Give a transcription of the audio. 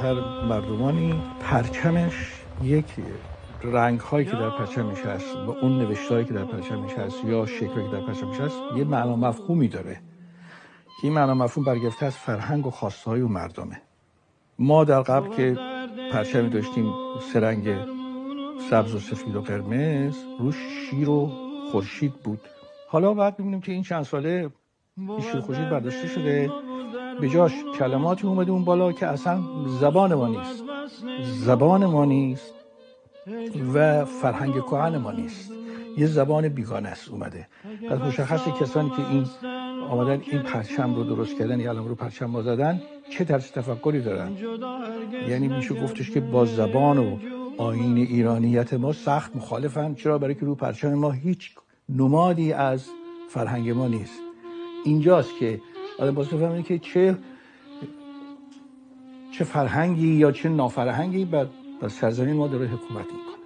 هر مردمانی پرچمش یک رنگ هایی که در پرچمش هست و اون نوشته هایی که در پرچمش هست یا شکلی که در پرچمش هست یه معنا مفهومی داره که این معنا مفهوم برگرفته از فرهنگ و خواسته های اون مردمه. ما در قبل که پرچمی داشتیم سه رنگ سبز و سفید و قرمز، روش شیر و خورشید بود. حالا بعد می‌بینیم که این چند ساله این شیر و خورشید برداشته شده، به جاش کلماتی اومده اون بالا که اصلا زبان ما نیست و فرهنگ کهن ما نیست، یه زبان بیگانه است اومده. پس مشخصه کسانی که این آمدن این پرچم رو درست کردن یا علم رو پرچم ما زدن چه طرز تفکری دارن. یعنی میشه گفتش که با زبان و آیین ایرانیت ما سخت مخالفن. چرا؟ برای که رو پرچم ما هیچ نمادی از فرهنگ ما نیست. اینجاست که آدم باید بفهمه که چه فرهنگی یا چه نافرهنگی بر سرزمین ما داره حکومت میکنه.